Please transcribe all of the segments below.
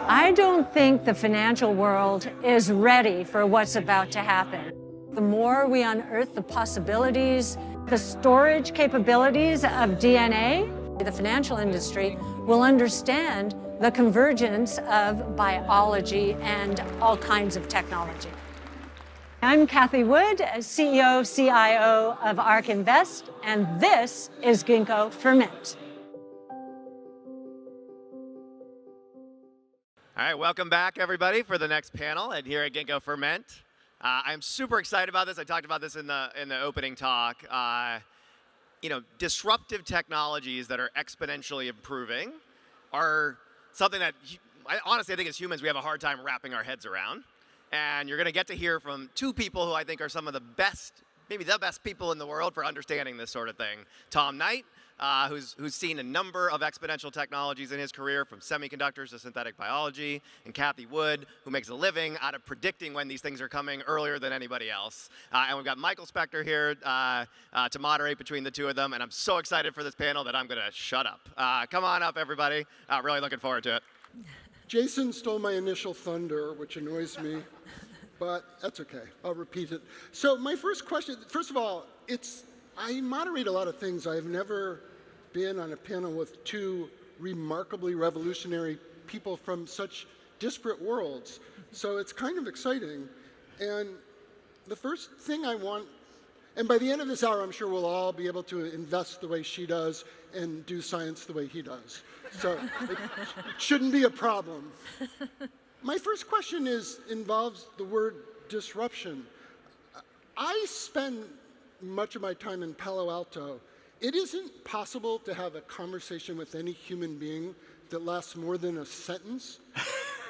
I don't think the financial world is ready for what's about to happen. The more we unearth the possibilities, the storage capabilities of DNA, the financial industry will understand the convergence of biology and all kinds of technology. I'm Cathie Wood, CEO, CIO of ARK Invest, and this is Ginkgo Ferment. All right, welcome back, everybody, for the next panel here at Ginkgo Ferment. I'm super excited about this. I talked about this in the opening talk. Disruptive technologies that are exponentially improving are something that honestly I think as humans we have a hard time wrapping our heads around. And you're going to get to hear from two people who I think are some of the best, maybe the best people in the world for understanding this sort of thing. Tom Knight, who's seen a number of exponential technologies in his career, from semiconductors to synthetic biology, and Cathie Wood, who makes a living out of predicting when these things are coming earlier than anybody else. And we've got Michael Specter here to moderate between the two of them, and I'm so excited for this panel that I'm going to shut up. Come on up, everybody. Really looking forward to it. Jason stole my initial thunder, which annoys me, but that's okay. I'll repeat it. So my first question, first of all, I moderate a lot of things. I've never been on a panel with two remarkably revolutionary people from such disparate worlds. So it's kind of exciting. And the first thing I want, and by the end of this hour, I'm sure we'll all be able to invest the way she does and do science the way he does. So it shouldn't be a problem. My first question involves the word disruption. I spend much of my time in Palo Alto. It isn't possible to have a conversation with any human being that lasts more than a sentence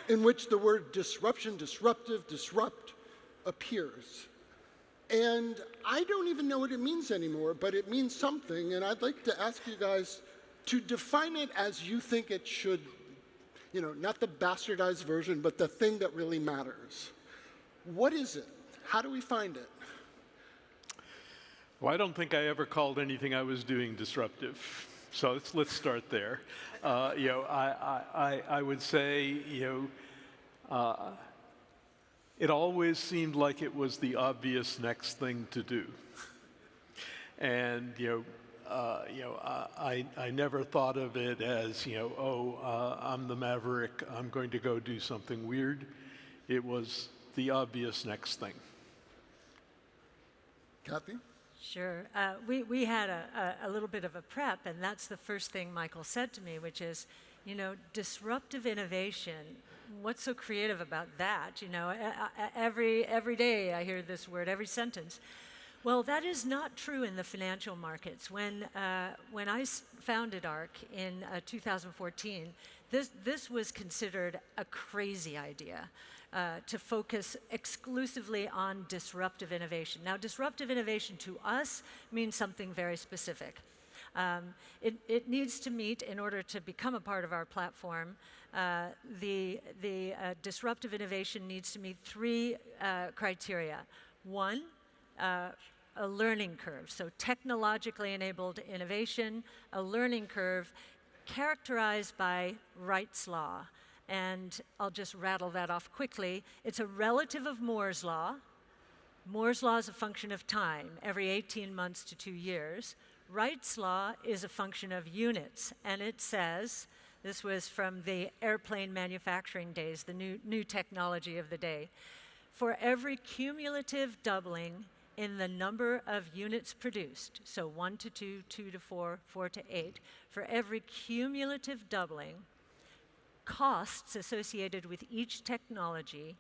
in which the word disruption, disruptive, disrupt appears. And I don't even know what it means anymore, but it means something, and I'd like to ask you guys to define it as you think it should, not the bastardized version, but the thing that really matters. What is it? How do we find it? Well, I don't think I ever called anything I was doing disruptive. So let's start there. I would say, it always seemed like it was the obvious next thing to do. And, I never thought of it as, I'm the maverick, I'm going to go do something weird. It was the obvious next thing. Cathie? Sure. We had a little bit of a prep, and that's the first thing Michael said to me, which is, disruptive innovation. What's so creative about that? Every day I hear this word, every sentence. Well, that is not true in the financial markets. When I founded ARK in 2014, this was considered a crazy idea to focus exclusively on disruptive innovation. Now, disruptive innovation to us means something very specific. It needs to meet, in order to become a part of our platform, the disruptive innovation needs to meet three criteria. One, a learning curve, so technologically enabled innovation, a learning curve characterized by Wright's law. And I'll just rattle that off quickly. It's a relative of Moore's law. Moore's law is a function of time, every 18 months to 2 years. Wright's law is a function of units, and it says, this was from the airplane manufacturing days, the new technology of the day, for every cumulative doubling in the number of units produced, so 1 to 2, 2 to 4, 4 to 8, for every cumulative doubling, costs associated with each technology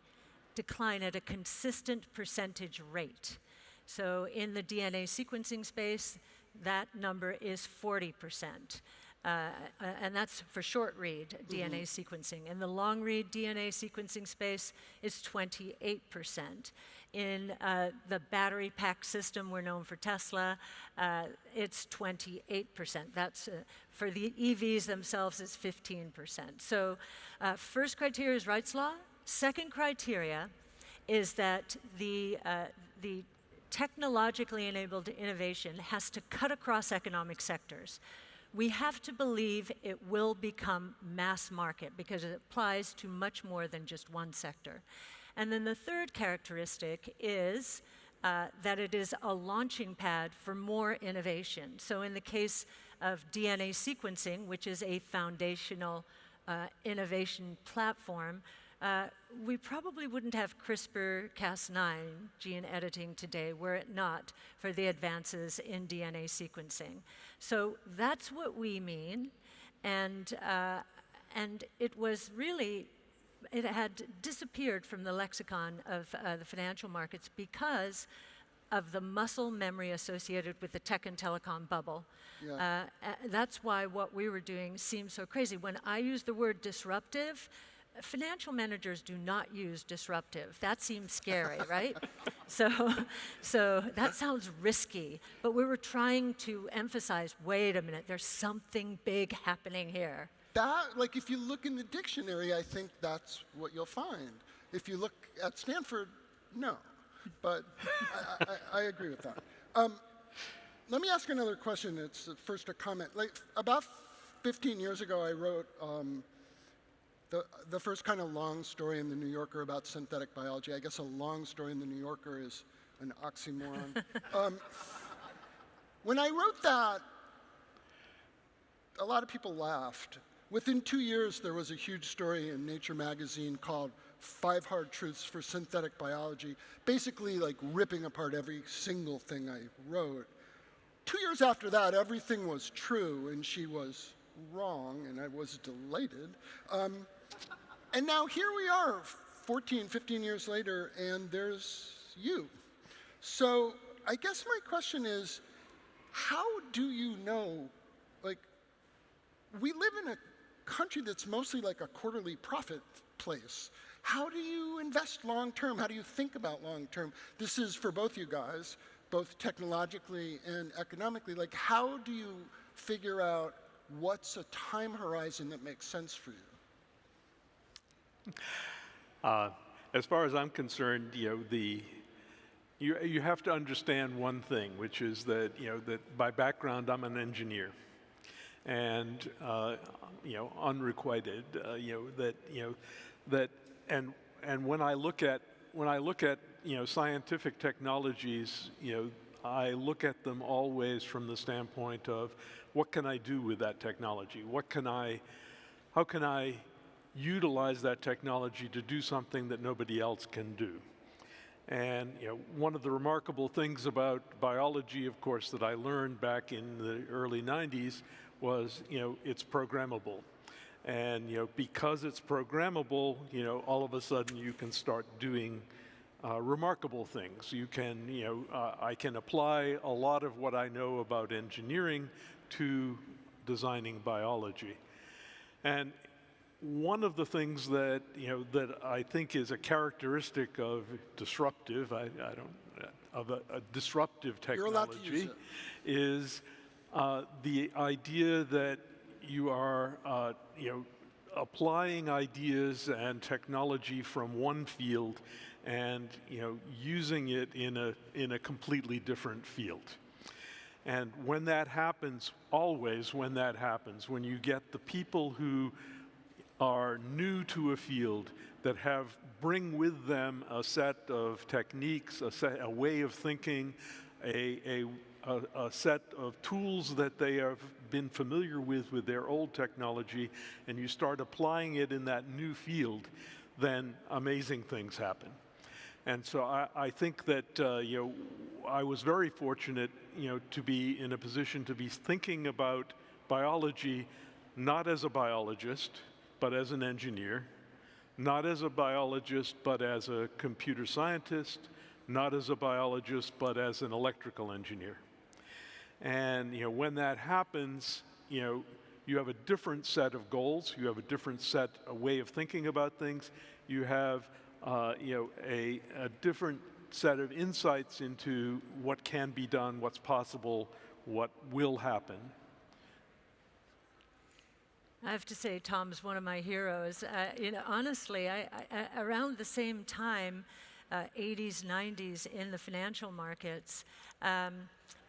decline at a consistent percentage rate. So in the DNA sequencing space, that number is 40%. And that's for short read DNA sequencing. In the long read DNA sequencing space is 28%. In the battery pack system, we're known for Tesla, it's 28%. That's for the EVs themselves, it's 15%. So first criteria is Wright's law. Second criteria is that the technologically enabled innovation has to cut across economic sectors. we have to believe it will become mass market because it applies to much more than just one sector. And then the third characteristic is that it is a launching pad for more innovation. So in the case of DNA sequencing, which is a foundational innovation platform, we probably wouldn't have CRISPR-Cas9 gene editing today were it not for the advances in DNA sequencing. So that's what we mean, and it was really, it had disappeared from the lexicon of the financial markets because of the muscle memory associated with the tech and telecom bubble. Yeah. That's why what we were doing seems so crazy. When I use the word disruptive, financial managers do not use disruptive. That seems scary, right? So that sounds risky. But we were trying to emphasize, wait a minute, there's something big happening here. That, like, if you look in the dictionary, I think that's what you'll find. If you look at Stanford, no. But I agree with that. Let me ask another question. It's first a comment. Like, about 15 years ago, I wrote the first kind of long story in the New Yorker about synthetic biology. I guess a long story in the New Yorker is an oxymoron. When I wrote that, a lot of people laughed. Within 2 years, there was a huge story in Nature magazine called 5 Hard Truths for Synthetic Biology, basically like ripping apart every single thing I wrote. 2 years after that, everything was true, and she was wrong, and I was delighted. And now here we are, 14, 15 years later, and there's you. So I guess my question is, how do you know, like, we live in a country that's mostly like a quarterly profit place. How do you invest long term? How do you think about long term? This is for both you guys, both technologically and economically. Like, how do you figure out what's a time horizon that makes sense for you? As far as I'm concerned, you have to understand one thing, which is that that by background I'm an engineer, and unrequited. And when I look at scientific technologies, I look at them always from the standpoint of what can I do with that technology? How can I utilize that technology to do something that nobody else can do? And one of the remarkable things about biology, of course, that I learned back in the early 90s was it's programmable. And because it's programmable, all of a sudden you can start doing remarkable things. You can, I can apply a lot of what I know about engineering to designing biology. And one of the things that that I think is a characteristic of disruptive, of a disruptive technology, is the idea that you are applying ideas and technology from one field and using it in a completely different field. And when that happens, always when that happens, when you get the people who are new to a field that bring with them a set of techniques, a way of thinking, a set of tools that they have been familiar with their old technology, and you start applying it in that new field, then amazing things happen. And so I think that I was very fortunate to be in a position to be thinking about biology not as a biologist, but as an engineer, not as a biologist, but as a computer scientist, not as a biologist, but as an electrical engineer. And when that happens, you have a different set of goals. You have a different a way of thinking about things. You have a different set of insights into what can be done, what's possible, what will happen. I have to say, Tom's one of my heroes. Honestly, I around the same time, 80s, 90s in the financial markets,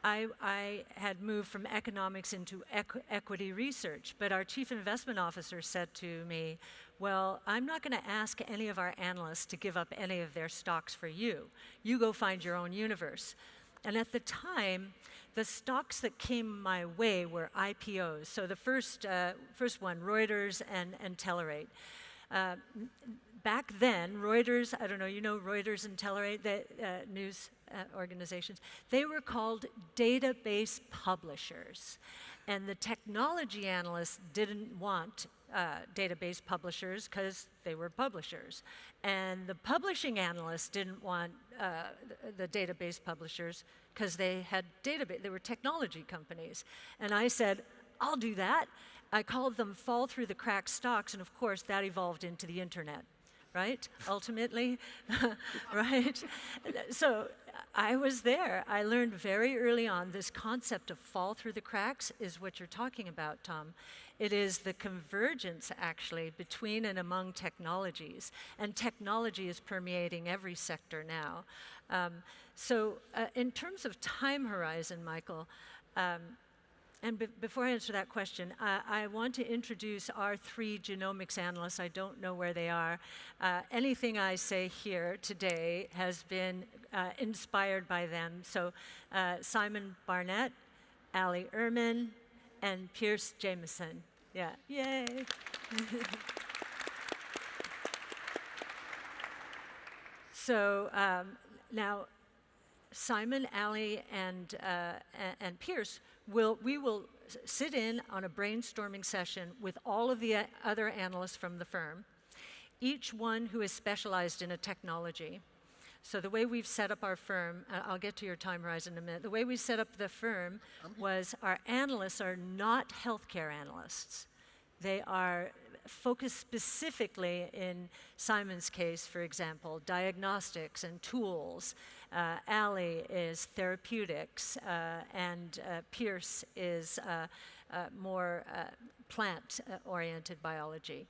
I had moved from economics into equity research, but our chief investment officer said to me, well, I'm not going to ask any of our analysts to give up any of their stocks for you. You go find your own universe. And at the time, the stocks that came my way were IPOs. So the first one, Reuters and Telerate. Back then, Reuters, I don't know, you know Reuters and Telerate, the news organizations, they were called database publishers. And the technology analysts didn't want database publishers because they were publishers. And the publishing analysts didn't want the database publishers because they were technology companies. And I said, I'll do that. I called them fall through the cracks stocks, and of course that evolved into the internet, right? Ultimately, right? So I was there. I learned very early on this concept of fall through the cracks is what you're talking about, Tom. It is the convergence, actually, between and among technologies. And technology is permeating every sector now. So in terms of time horizon, Michael, and before I answer that question, I want to introduce our 3 genomics analysts. I don't know where they are. Anything I say here today has been inspired by them. So Simon Barnett, Ali Ehrman, and Pierce Jameson. Yeah, yay. So now, Simon, Ali, and Pierce, we will sit in on a brainstorming session with all of the other analysts from the firm, each one who is specialized in a technology. So the way we've set up our firm, I'll get to your time horizon in a minute, the way we set up the firm was our analysts are not healthcare analysts. They are focused specifically, in Simon's case, for example, diagnostics and tools. Ali is therapeutics, and Pierce is more plant-oriented biology.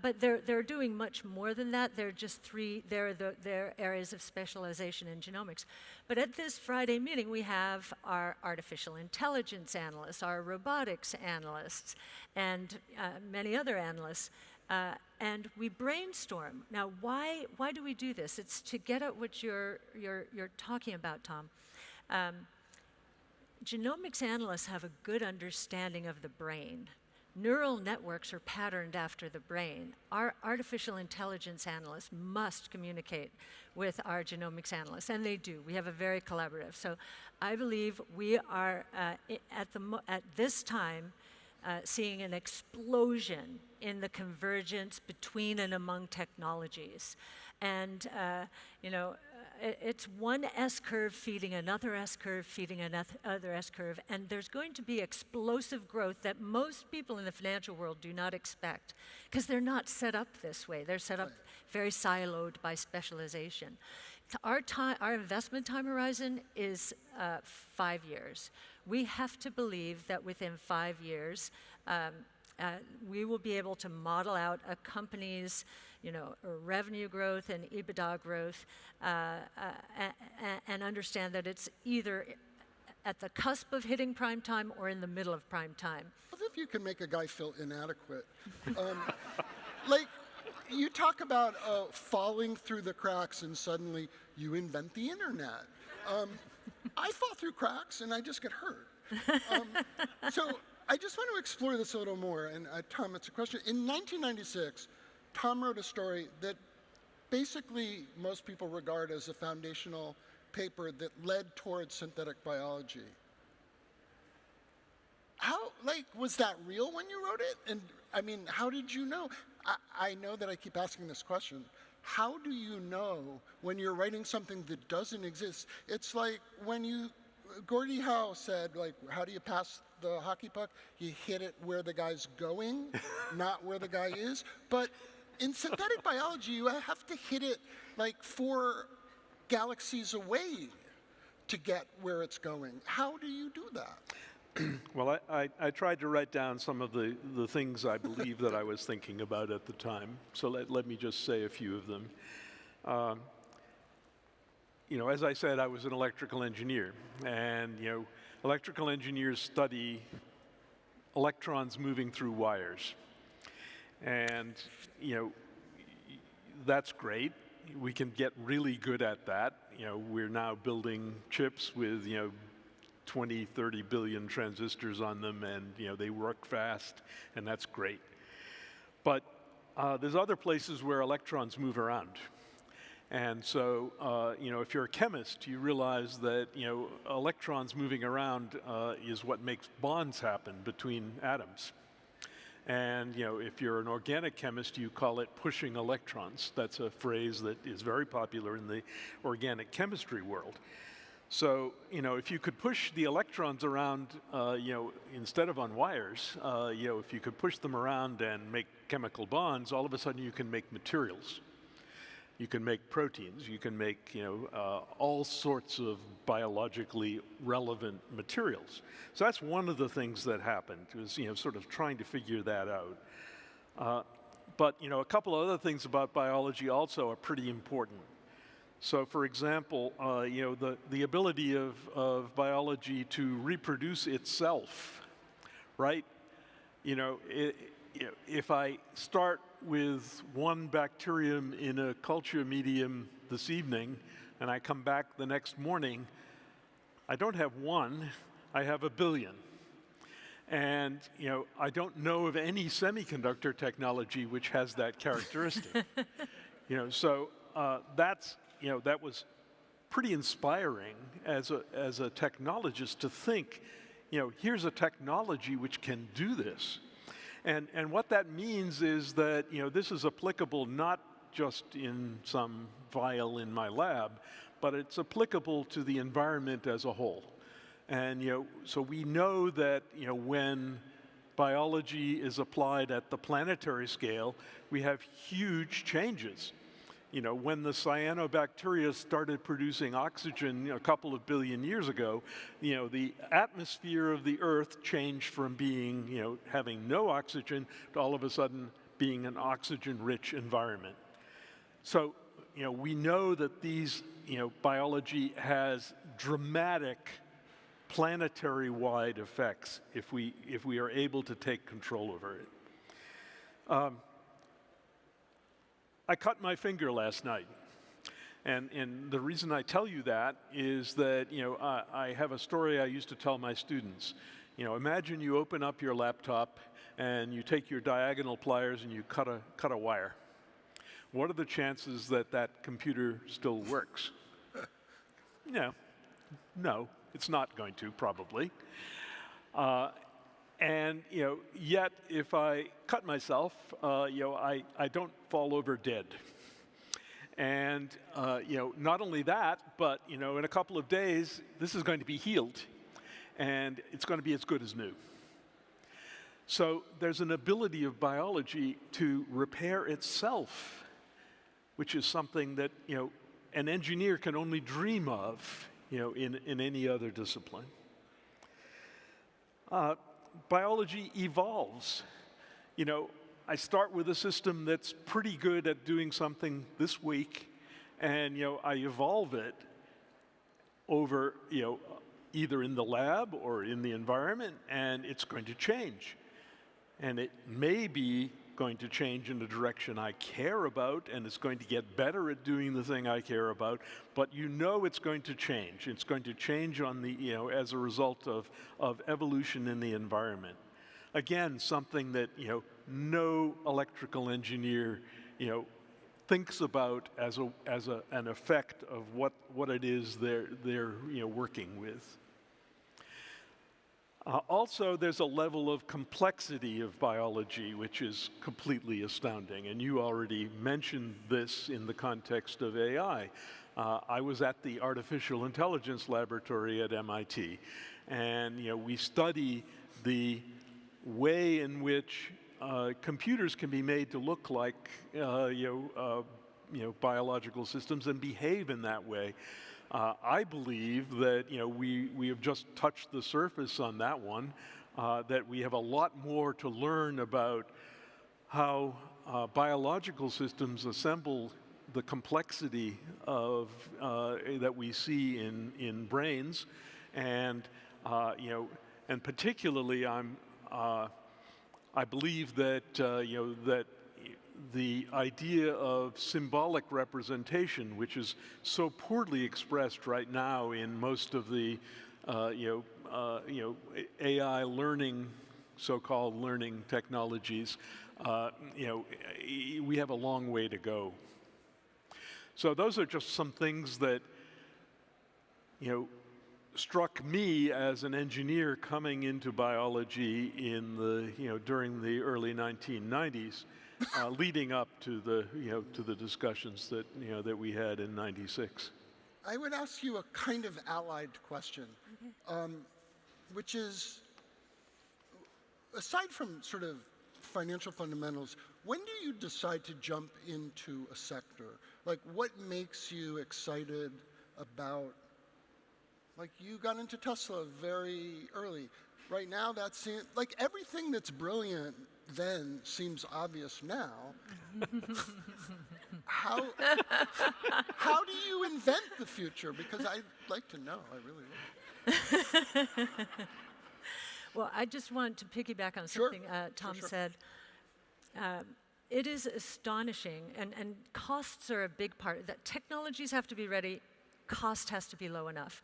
But they're doing much more than that. They're just they're areas of specialization in genomics. But at this Friday meeting, we have our artificial intelligence analysts, our robotics analysts, and many other analysts. And we brainstorm. Now, why do we do this? It's to get at what you're talking about, Tom. Genomics analysts have a good understanding of the brain. Neural networks are patterned after the brain. Our artificial intelligence analysts must communicate with our genomics analysts, and they do. We have a very collaborative. So I believe we are, at this time, seeing an explosion in the convergence between and among technologies. And, it's one S-curve feeding another S-curve feeding another S-curve, and there's going to be explosive growth that most people in the financial world do not expect, because they're not set up this way. They're set up very siloed by specialization. Our investment time horizon is 5 years. We have to believe that within 5 years, we will be able to model out a company's revenue growth and EBITDA growth, and understand that it's either at the cusp of hitting prime time or in the middle of prime time. What if you can make a guy feel inadequate? Like, you talk about falling through the cracks and suddenly you invent the internet. I fall through cracks and I just get hurt. So I just want to explore this a little more. And Tom, it's a question. In 1996, Tom wrote a story that basically most people regard as a foundational paper that led towards synthetic biology. Was that real when you wrote it? And I mean, how did you know? I know that I keep asking this question. How do you know when you're writing something that doesn't exist? It's like when Gordie Howe said, how do you pass the hockey puck? You hit it where the guy's going, not where the guy is. But in synthetic biology, you have to hit it 4 galaxies away to get where it's going. How do you do that? Well, I tried to write down some of the things I believe that I was thinking about at the time. So let me just say a few of them. as I said, I was an electrical engineer, and electrical engineers study electrons moving through wires, and that's great. We can get really good at that. We're now building chips with 20, 30 billion transistors on them, and they work fast, and that's great. But there's other places where electrons move around. And so, if you're a chemist, you realize that, electrons moving around is what makes bonds happen between atoms. And, if you're an organic chemist, you call it pushing electrons. That's a phrase that is very popular in the organic chemistry world. So, if you could push the electrons around, instead of on wires, if you could push them around and make chemical bonds, all of a sudden you can make materials. You can make proteins. You can make, all sorts of biologically relevant materials. So that's one of the things that happened, was, sort of trying to figure that out. But, a couple of other things about biology also are pretty important. So, for example, the ability of biology to reproduce itself, right? If I start with one bacterium in a culture medium this evening, and I come back the next morning, I don't have one, I have a billion. And, I don't know of any semiconductor technology which has that characteristic. So that was pretty inspiring as a technologist to think, here's a technology which can do this. And what that means is that, this is applicable not just in some vial in my lab, but it's applicable to the environment as a whole. And, so we know that, when biology is applied at the planetary scale, we have huge changes. When the cyanobacteria started producing oxygen a couple of billion years ago, the atmosphere of the Earth changed from being, having no oxygen to all of a sudden being an oxygen-rich environment. So, we know that these, biology has dramatic planetary-wide effects if we are able to take control over it. I cut my finger last night, and the reason I tell you that is that I have a story I used to tell my students. Imagine you open up your laptop and you take your diagonal pliers and you cut a wire. What are the chances that that computer still works? No, it's not going to, probably. And yet if I cut myself, I don't fall over dead. And not only that, but in a couple of days, this is going to be healed, and it's going to be as good as new. So there's an ability of biology to repair itself, which is something that an engineer can only dream of, in any other discipline. Biology evolves. I start with a system that's pretty good at doing something this week, and I evolve it over, either in the lab or in the environment, and it's going to change. And it may be going to change in the direction I care about, and it's going to get better at doing the thing I care about, but it's going to change. It's going to change on the, as a result of evolution in the environment. Again, something that, no electrical engineer, thinks about as an effect of what it is they're working with. Also, there's a level of complexity of biology which is completely astounding, and you already mentioned this in the context of AI. I was at the Artificial Intelligence Laboratory at MIT, and we study the way in which computers can be made to look like biological systems and behave in that way. I believe that we have just touched the surface on that one, that we have a lot more to learn about how biological systems assemble the complexity of that we see in brains, and and particularly I believe that that the idea of symbolic representation, which is so poorly expressed right now in most of the AI learning, so-called learning technologies, we have a long way to go. So those are just some things that struck me as an engineer coming into biology in the during the early 1990s, leading up to the discussions that that we had in '96. I would ask you a kind of allied question, which is, aside from sort of financial fundamentals, when do you decide to jump into a sector? Like, what makes you excited about, like, you got into Tesla very early. Right now, that seems, like, everything that's brilliant then seems obvious now. How do you invent the future? Because I'd like to know, I really would. Well, I just want to piggyback on Sure. something Tom Sure. said. It is astonishing, and costs are a big part. That technologies have to be ready, cost has to be low enough.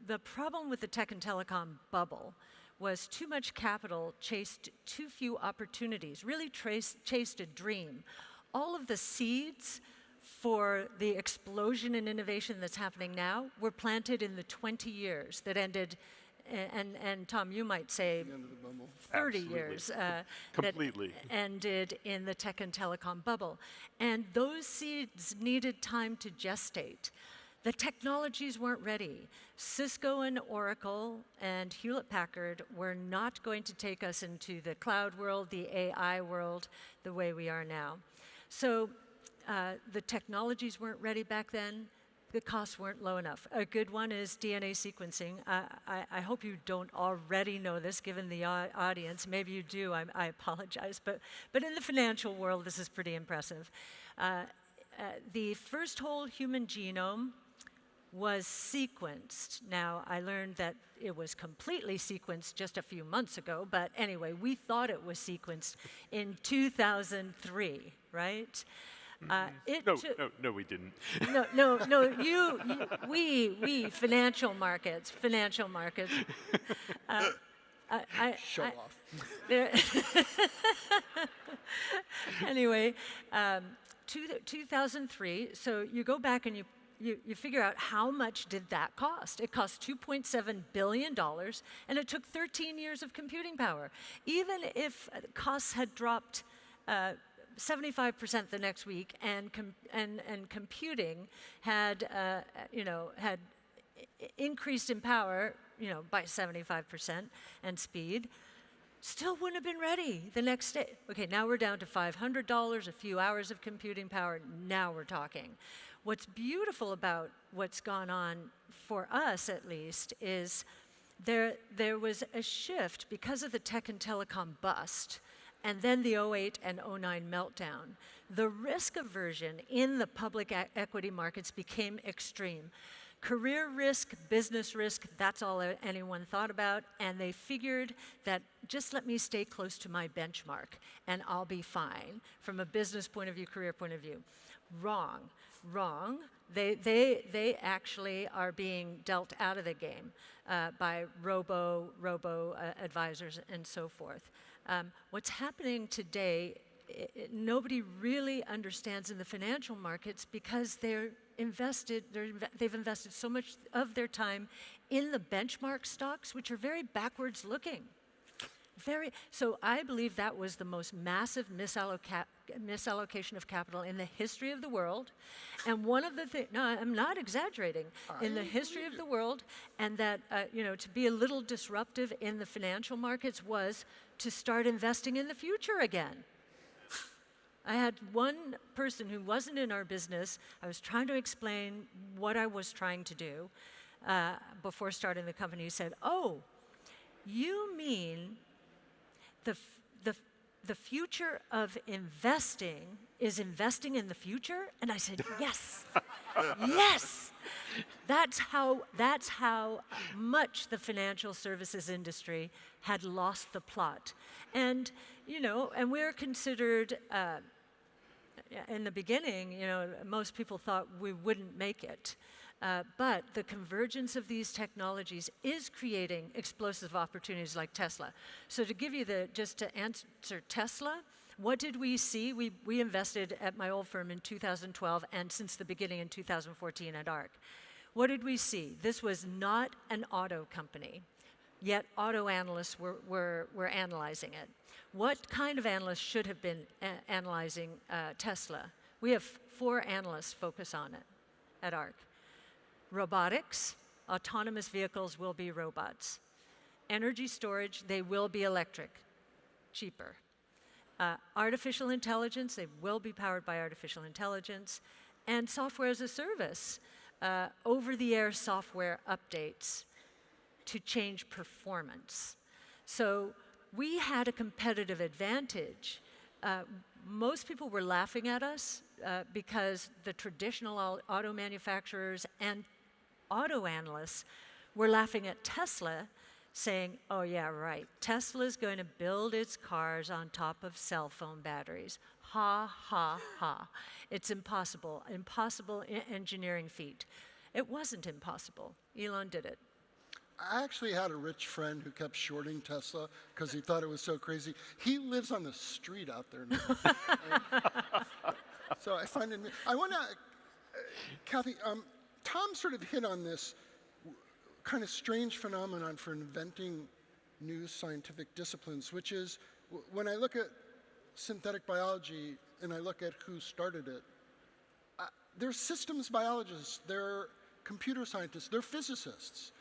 The problem with the tech and telecom bubble was too much capital chased too few opportunities, really chased a dream. All of the seeds for the explosion in innovation that's happening now were planted in the 20 years that ended, and Tom, you might say The end of the bubble. 30 Absolutely. years Completely. that ended in the tech and telecom bubble. And those seeds needed time to gestate. The technologies weren't ready. Cisco and Oracle and Hewlett-Packard were not going to take us into the cloud world, the AI world, the way we are now. So the technologies weren't ready back then. The costs weren't low enough. A good one is DNA sequencing. I hope you don't already know this, given the audience. Maybe you do, I apologize. But in the financial world, this is pretty impressive. The first whole human genome was sequenced. Now, I learned that it was completely sequenced just a few months ago, but anyway, we thought it was sequenced in 2003, right? No, we didn't. No, we, financial markets. Show off. Anyway, 2003, so you go back and you figure out how much did that cost. It cost $2.7 billion, and it took 13 years of computing power. Even if costs had dropped 75% the next week, and computing had had increased in power, by 75% and speed, still wouldn't have been ready the next day. Okay, now we're down to $500, a few hours of computing power. Now we're talking. What's beautiful about what's gone on, for us at least, is there was a shift because of the tech and telecom bust, and then the '08 and '09 meltdown. The risk aversion in the public equity markets became extreme. Career risk, business risk, that's all anyone thought about, and they figured that just let me stay close to my benchmark and I'll be fine from a business point of view, career point of view. Wrong. They actually are being dealt out of the game by robo advisors and so forth. What's happening today, nobody really understands in the financial markets because they've invested so much of their time in the benchmark stocks, which are very backwards looking. So I believe that was the most massive misallocation of capital in the history of the world. And one of the things, no, I'm not exaggerating, in the history of the world, and that, to be a little disruptive in the financial markets was to start investing in the future again. I had one person who wasn't in our business. I was trying to explain what I was trying to do before starting the company. He said, "Oh, you mean the future of investing is investing in the future? And I said, yes, yes. That's how much the financial services industry had lost the plot. And, and we're considered, in the beginning, most people thought we wouldn't make it. But the convergence of these technologies is creating explosive opportunities like Tesla. So to give you just to answer Tesla, what did we see? We invested at my old firm in 2012 and since the beginning in 2014 at ARC. What did we see? This was not an auto company, yet auto analysts were analyzing it. What kind of analysts should have been analyzing Tesla? We have 4 analysts focus on it at ARC. Robotics, autonomous vehicles will be robots. Energy storage, they will be electric, cheaper. Artificial intelligence, they will be powered by artificial intelligence. And software as a service, over-the-air software updates to change performance. So we had a competitive advantage. Most people were laughing at us because the traditional auto manufacturers and auto analysts were laughing at Tesla, saying, oh yeah, right, Tesla's going to build its cars on top of cell phone batteries. Ha, ha, ha. It's impossible, engineering feat. It wasn't impossible. Elon did it. I actually had a rich friend who kept shorting Tesla because he thought it was so crazy. He lives on the street out there now. So I find it, I want to, Cathie, Tom sort of hit on this kind of strange phenomenon for inventing new scientific disciplines, which is when I look at synthetic biology and I look at who started it, there's systems biologists, there computer scientists, they're physicists.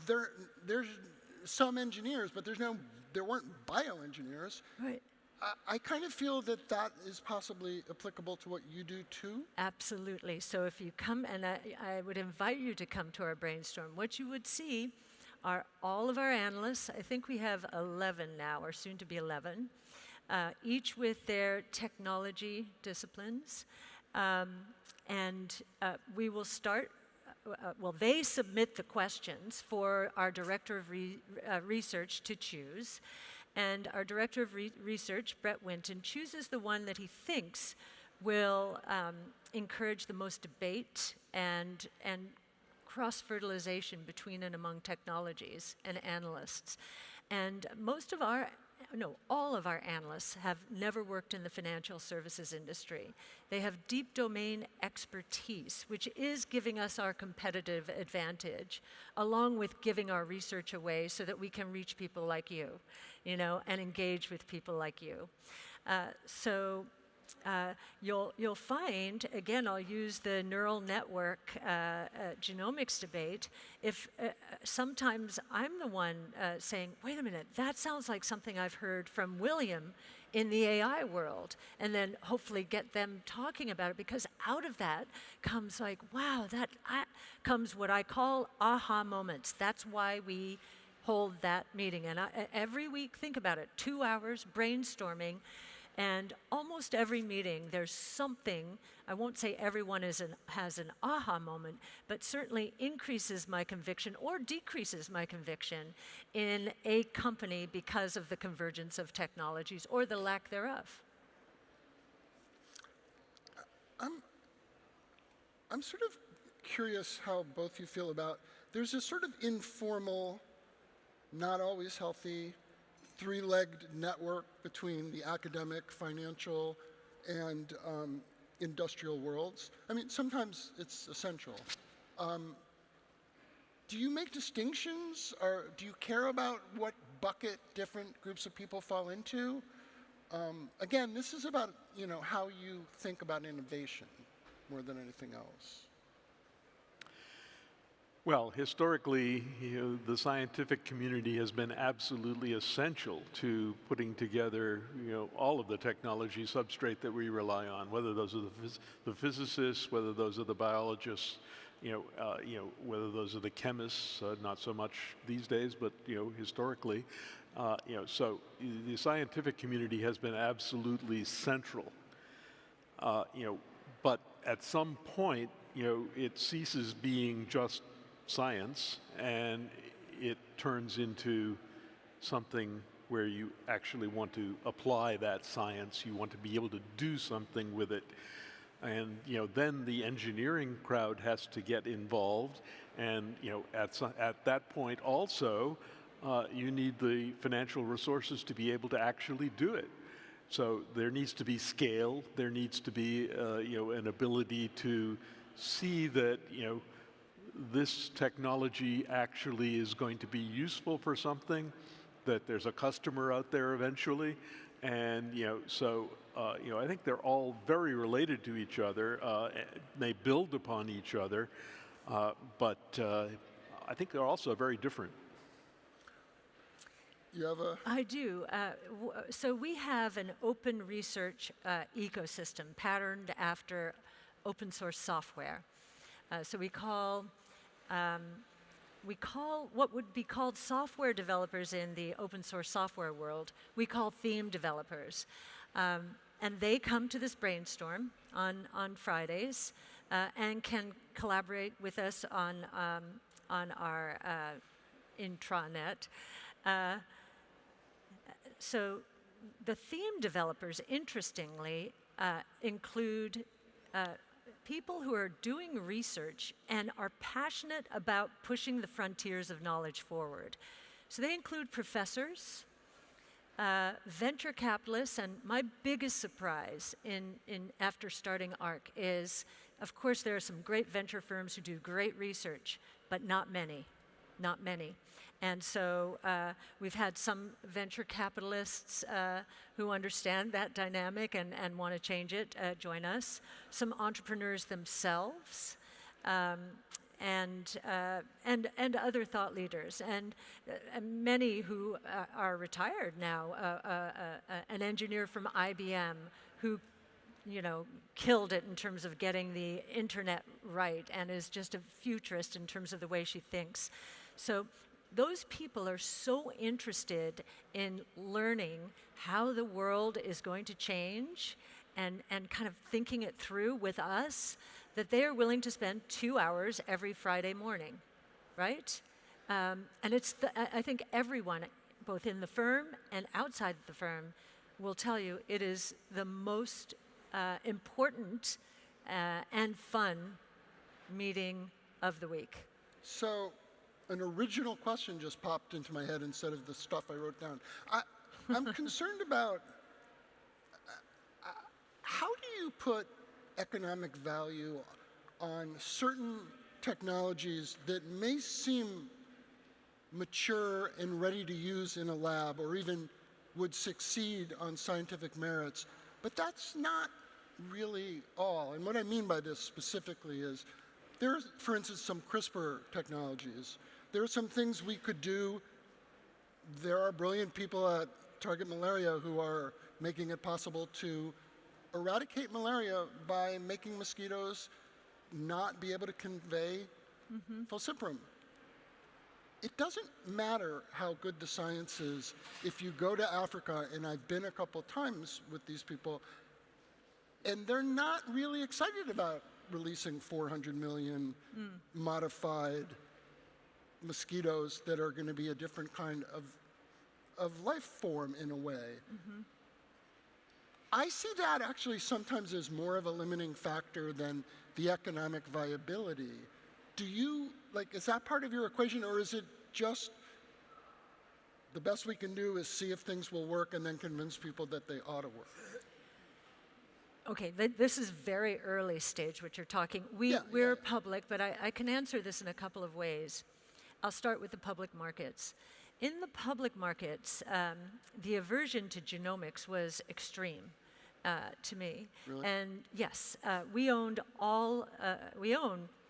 There's some engineers, but there weren't bioengineers. Right. I kind of feel that that is possibly applicable to what you do too. Absolutely. So if you come, and I would invite you to come to our brainstorm, what you would see are all of our analysts. I think we have 11 now, or soon to be 11, each with their technology disciplines. And we will start, they submit the questions for our director of research to choose. And our director of research, Brett Winton, chooses the one that he thinks will encourage the most debate and cross-fertilization between and among technologies and analysts. And all of our analysts have never worked in the financial services industry. They have deep domain expertise, which is giving us our competitive advantage, along with giving our research away so that we can reach people like you, and engage with people like you. You'll find, again, I'll use the neural network genomics debate, if sometimes I'm the one saying, wait a minute, that sounds like something I've heard from William in the AI world, and then hopefully get them talking about it, because out of that comes like, wow, that comes what I call aha moments. That's why we hold that meeting. And every week, think about it, 2 hours brainstorming. And almost every meeting, there's something, I won't say everyone has an aha moment, but certainly increases my conviction or decreases my conviction in a company because of the convergence of technologies or the lack thereof. I'm sort of curious how both you feel about, there's a sort of informal, not always healthy, three-legged network between the academic, financial, and industrial worlds. I mean, sometimes it's essential. Do you make distinctions, or do you care about what bucket different groups of people fall into? Again, this is about how you think about innovation more than anything else. Well, historically, the scientific community has been absolutely essential to putting together, all of the technology substrate that we rely on, whether those are the physicists, whether those are the biologists, whether those are the chemists, not so much these days, but historically, So the scientific community has been absolutely central. But at some point, it ceases being just science, and it turns into something where you actually want to apply that science. You want to be able to do something with it. And then the engineering crowd has to get involved, and at that point also, you need the financial resources to be able to actually do it. So there needs to be scale. There needs to be an ability to see that this technology actually is going to be useful for something, that there's a customer out there eventually, and I think they're all very related to each other. They build upon each other, but I think they're also very different. You have a... I do. So we have an open research ecosystem patterned after open source software. So we call what would be called software developers in the open source software world, we call theme developers. And they come to this brainstorm on Fridays and can collaborate with us on our intranet. So the theme developers, interestingly, include people who are doing research and are passionate about pushing the frontiers of knowledge forward. So they include professors, venture capitalists, and my biggest surprise after starting ARC is, of course, there are some great venture firms who do great research, but not many. And so we've had some venture capitalists who understand that dynamic and want to change it join us. Some entrepreneurs themselves, and other thought leaders, and many who are retired now. An engineer from IBM who killed it in terms of getting the internet right and is just a futurist in terms of the way she thinks. So those people are so interested in learning how the world is going to change and kind of thinking it through with us, that they are willing to spend 2 hours every Friday morning, right? And I think everyone, both in the firm and outside the firm, will tell you it is the most important and fun meeting of the week. So an original question just popped into my head instead of the stuff I wrote down. I'm concerned about how do you put economic value on certain technologies that may seem mature and ready to use in a lab, or even would succeed on scientific merits, but that's not really all. And what I mean by this specifically is there's, for instance, some CRISPR technologies. There are some things we could do. There are brilliant people at Target Malaria who are making it possible to eradicate malaria by making mosquitoes not be able to convey falciparum. It doesn't matter how good the science is. If you go to Africa, and I've been a couple times with these people, and they're not really excited about releasing 400 million modified mosquitoes that are going to be a different kind of life form in a way. I see that actually sometimes as more of a limiting factor than the economic viability. Do you, is that part of your equation, or is it just the best we can do is see if things will work and then convince people that they ought to work? Okay, this is very early stage, what you're talking. We're public, but I can answer this in a couple of ways. I'll start with the public markets. In the public markets, the aversion to genomics was extreme to me. Really? And yes, we own,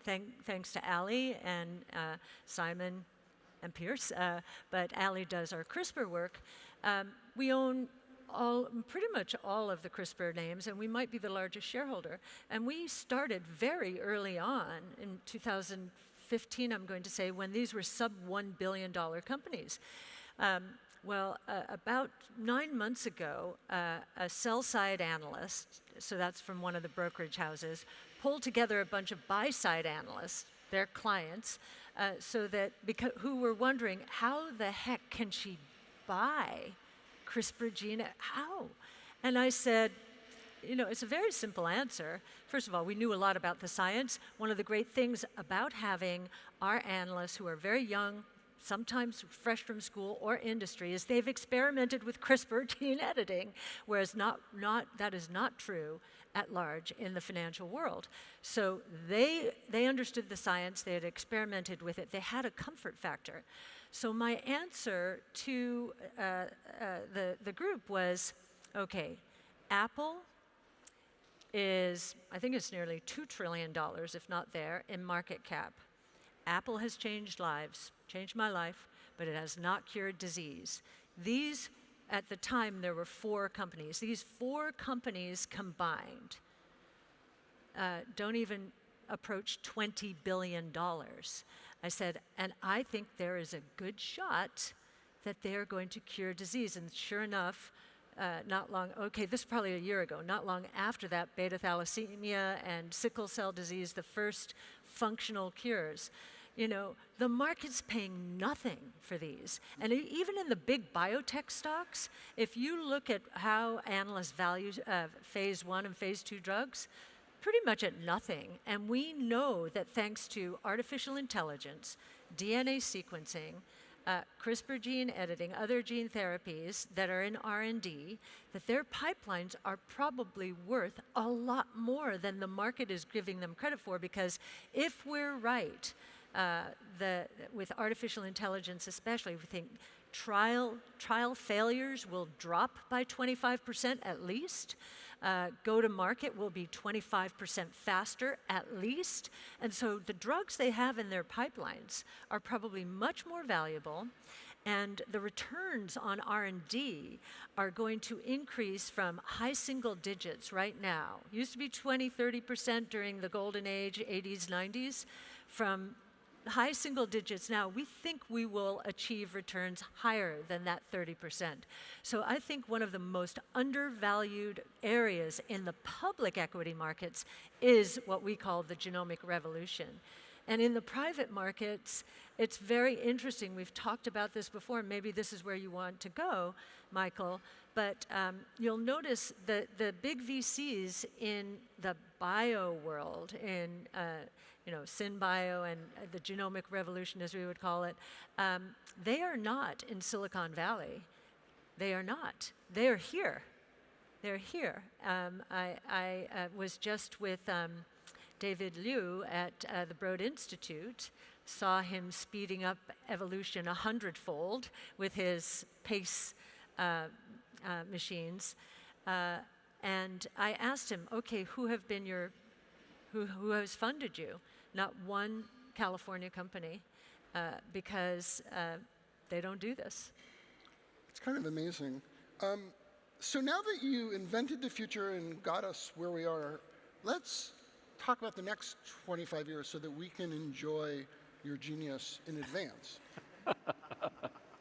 thanks to Ali and Simon and Pierce, but Ali does our CRISPR work. We own pretty much all of the CRISPR names, and we might be the largest shareholder. And we started very early on in 2015, I'm going to say, when these were sub $1 billion companies. Well, about 9 months ago, a sell-side analyst, so that's from one of the brokerage houses, pulled together a bunch of buy-side analysts, their clients, who were wondering, how the heck can she buy CRISPR gene? How? And I said, it's a very simple answer. First of all, we knew a lot about the science. One of the great things about having our analysts who are very young, sometimes fresh from school or industry, is they've experimented with CRISPR gene editing, whereas that is not true at large in the financial world. So they understood the science, they had experimented with it, they had a comfort factor. So my answer to the group was, okay, Apple I think it's nearly $2 trillion, if not there, in market cap. Apple has changed lives, changed my life, but it has not cured disease. At the time, there were 4 companies. These 4 companies combined don't even approach $20 billion. I said, and I think there is a good shot that they are going to cure disease. And sure enough, this is probably a year ago, not long after that, beta thalassemia and sickle cell disease, the first functional cures. The market's paying nothing for these. And even in the big biotech stocks, if you look at how analysts value phase 1 and phase 2 drugs, pretty much at nothing. And we know that thanks to artificial intelligence, DNA sequencing, CRISPR gene editing, other gene therapies that are in R&D, that their pipelines are probably worth a lot more than the market is giving them credit for, because if we're right, with artificial intelligence especially, we think trial failures will drop by 25% at least. Go to market will be 25% faster at least. And so the drugs they have in their pipelines are probably much more valuable, and the returns on R&D are going to increase from high single digits right now. Used to be 20, 30% during the golden age, 80s, 90s. From high single digits now, we think we will achieve returns higher than that 30%. So I think one of the most undervalued areas in the public equity markets is what we call the genomic revolution. And in the private markets, it's very interesting. We've talked about this before. Maybe this is where you want to go, Michael. But you'll notice that the big VCs in the bio world, in SynBio and the genomic revolution, as we would call it, they are not in Silicon Valley. They are not. They are here. They're here. I was just with David Liu at the Broad Institute, saw him speeding up evolution 100-fold with his PACE machines. And I asked him, okay, who has funded you? Not one California company, because they don't do this. It's kind of amazing. So now that you invented the future and got us where we are, let's talk about the next 25 years so that we can enjoy your genius in advance.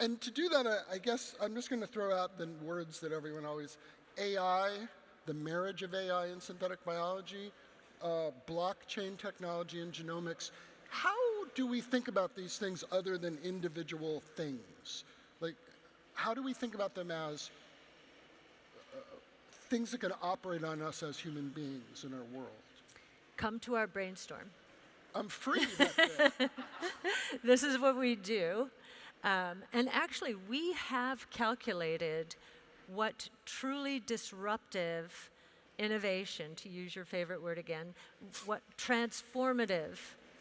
And to do that, I guess I'm just going to throw out the words that everyone always, AI, the marriage of AI and synthetic biology, blockchain technology and genomics. How do we think about these things other than individual things? Like, how do we think about them as things that can operate on us as human beings in our world? Come to our brainstorm. I'm free that day. This is what we do. And actually, we have calculated what truly disruptive innovation, to use your favorite word again, what transformative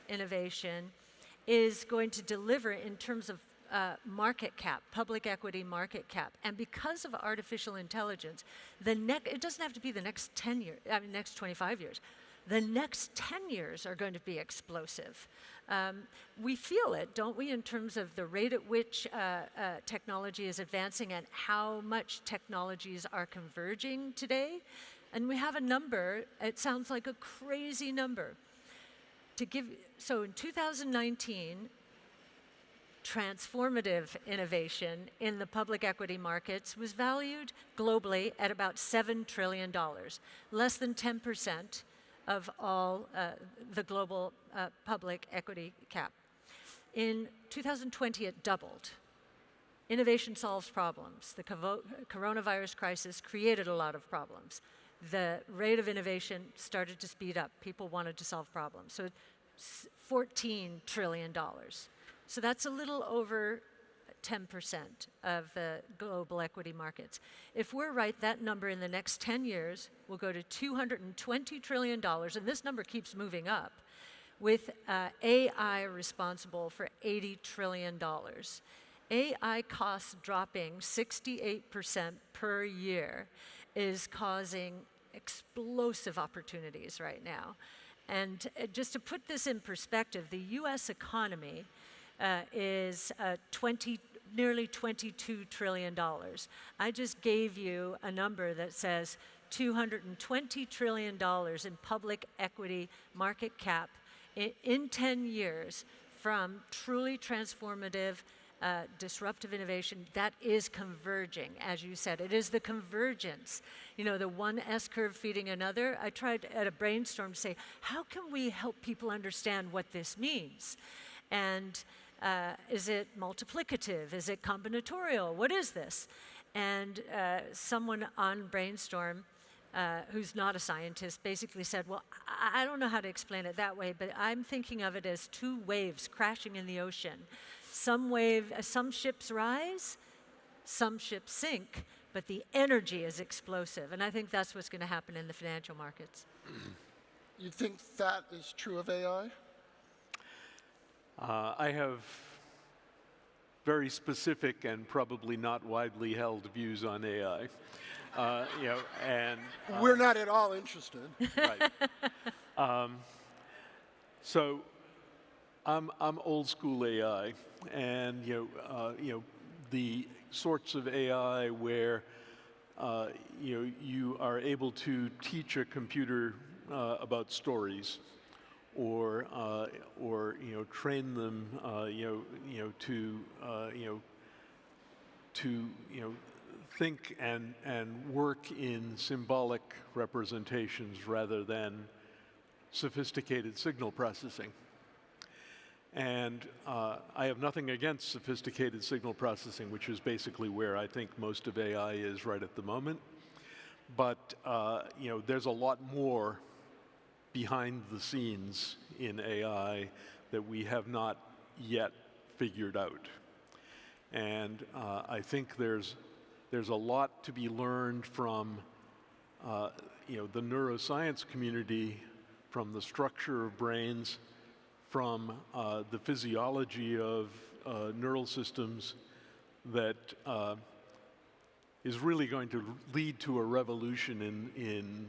innovation is going to deliver in terms of market cap, public equity market cap. And because of artificial intelligence, it doesn't have to be the next 10 years, next 25 years. The next 10 years are going to be explosive. We feel it, don't we, in terms of the rate at which technology is advancing and how much technologies are converging today. And we have a number, it sounds like a crazy number. So in 2019, transformative innovation in the public equity markets was valued globally at about $7 trillion, less than 10% of all the global public equity cap. In 2020, it doubled. Innovation solves problems. The coronavirus crisis created a lot of problems. The rate of innovation started to speed up. People wanted to solve problems. So $14 trillion. So that's a little over 10% of the global equity markets. If we're right, that number in the next 10 years will go to $220 trillion, and this number keeps moving up, with AI responsible for $80 trillion. AI costs dropping 68% per year is causing explosive opportunities right now. And just to put this in perspective, the US economy is nearly $22 trillion. I just gave you a number that says $220 trillion in public equity market cap in 10 years from truly transformative disruptive innovation that is converging, as you said. It is the convergence, the one S-curve feeding another. I tried at a brainstorm to say, how can we help people understand what this means? And is it multiplicative? Is it combinatorial? What is this? And someone on Brainstorm, who's not a scientist, basically said, well, I don't know how to explain it that way, but I'm thinking of it as two waves crashing in the ocean. Some ships rise, some ships sink, but the energy is explosive. And I think that's what's going to happen in the financial markets. You think that is true of AI? I have very specific and probably not widely held views on AI. We're not at all interested. Right. So I'm old school AI, and the sorts of AI where you are able to teach a computer about stories, or train them to think and work in symbolic representations rather than sophisticated signal processing. And I have nothing against sophisticated signal processing, which is basically where I think most of AI is right at the moment. But there's a lot more behind the scenes in AI that we have not yet figured out. And I think there's a lot to be learned from the neuroscience community, from the structure of brains, from the physiology of neural systems, that is really going to lead to a revolution in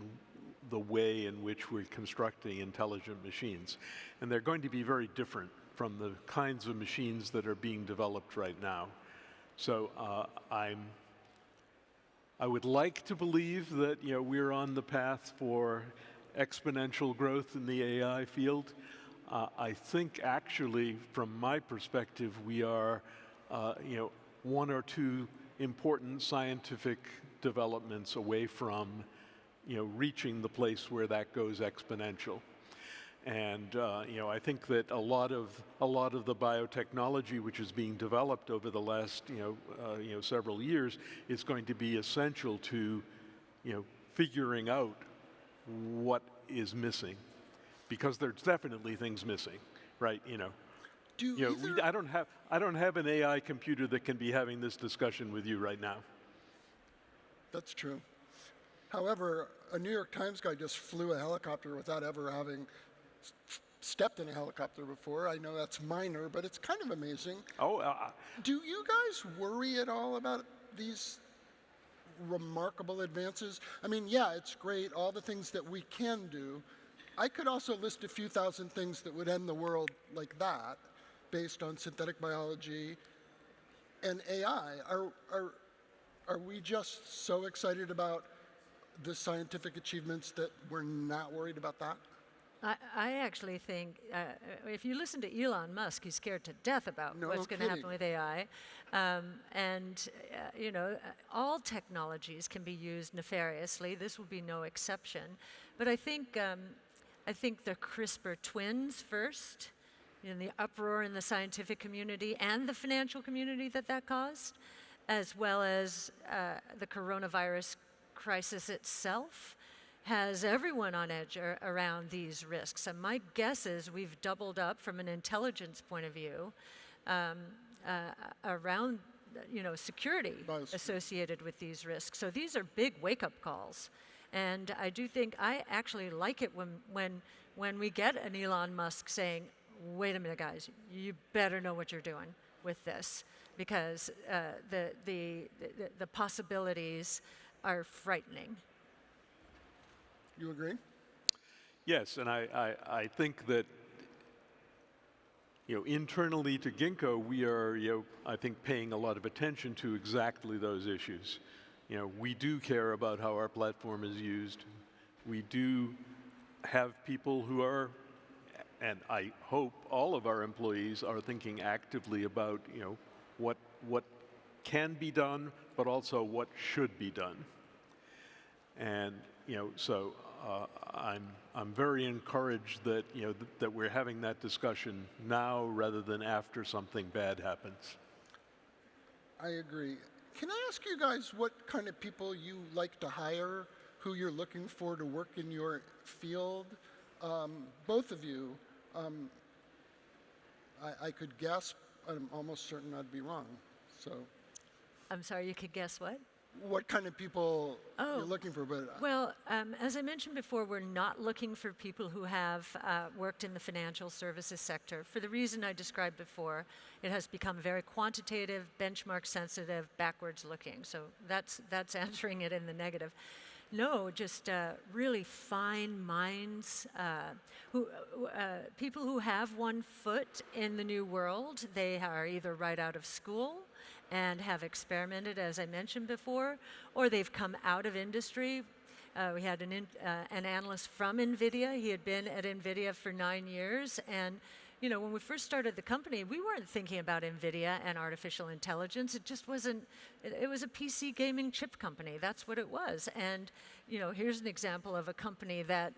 the way in which we're constructing intelligent machines. And they're going to be very different from the kinds of machines that are being developed right now. So I would like to believe that we're on the path for exponential growth in the AI field. I think actually, from my perspective, we are one or two important scientific developments away from reaching the place where that goes exponential. And I think that a lot of the biotechnology which is being developed over the last several years is going to be essential to figuring out what is missing, because there's definitely things missing, right? I don't have an AI computer that can be having this discussion with you right now. That's true. However, a New York Times guy just flew a helicopter without ever having stepped in a helicopter before. I know that's minor, but it's kind of amazing. Do you guys worry at all about these remarkable advances? I mean, yeah, it's great, all the things that we can do. I could also list a few thousand things that would end the world like that, based on synthetic biology and AI. Are we just so excited about the scientific achievements that we're not worried about that? I actually think if you listen to Elon Musk, he's scared to death about No what's going to happen kidding. with AI. All technologies can be used nefariously. This will be no exception. But I think the CRISPR twins first, the uproar in the scientific community and the financial community that caused, as well as the coronavirus crisis itself, has everyone on edge around these risks. And my guess is we've doubled up from an intelligence point of view around security associated with these risks. So these are big wake-up calls. And I do think I actually like it when we get an Elon Musk saying, wait a minute, guys, you better know what you're doing with this, because the possibilities are frightening. You agree? Yes, and I think that internally to Ginkgo, we are I think paying a lot of attention to exactly those issues. We do care about how our platform is used. We do have people who are, and I hope all of our employees are thinking actively about what can be done, but also what should be done. And so I'm very encouraged that that we're having that discussion now rather than after something bad happens. I agree. Can I ask you guys what kind of people you like to hire, who you're looking for to work in your field? Both of you. I could guess, but I'm almost certain I'd be wrong. So. I'm sorry, you could guess what? What kind of people you're looking for? But Well, as I mentioned before, we're not looking for people who have worked in the financial services sector. For the reason I described before, it has become very quantitative, benchmark sensitive, backwards looking. So that's answering it in the negative. No, just really fine minds, people who have one foot in the new world. They are either right out of school and have experimented, as I mentioned before, or they've come out of industry. We had an analyst from NVIDIA. He had been at NVIDIA for 9 years, and when we first started the company, we weren't thinking about NVIDIA and artificial intelligence. It just wasn't, it was a PC gaming chip company. That's what it was. And, here's an example of a company that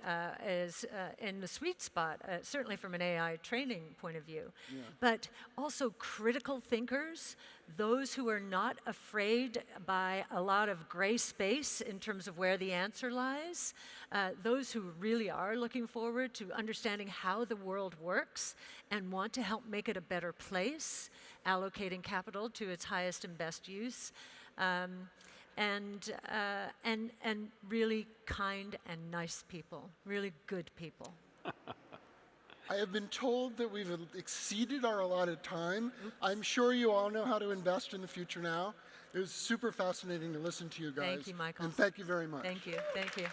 is in the sweet spot, certainly from an AI training point of view. Yeah. But also critical thinkers, those who are not afraid by a lot of gray space in terms of where the answer lies, those who really are looking forward to understanding how the world works and want to help make it a better place, allocating capital to its highest and best use, and really kind and nice people, really good people. I have been told that we've exceeded our allotted time. I'm sure you all know how to invest in the future now. It was super fascinating to listen to you guys. Thank you, Michael. And thank you very much. Thank you. Thank you.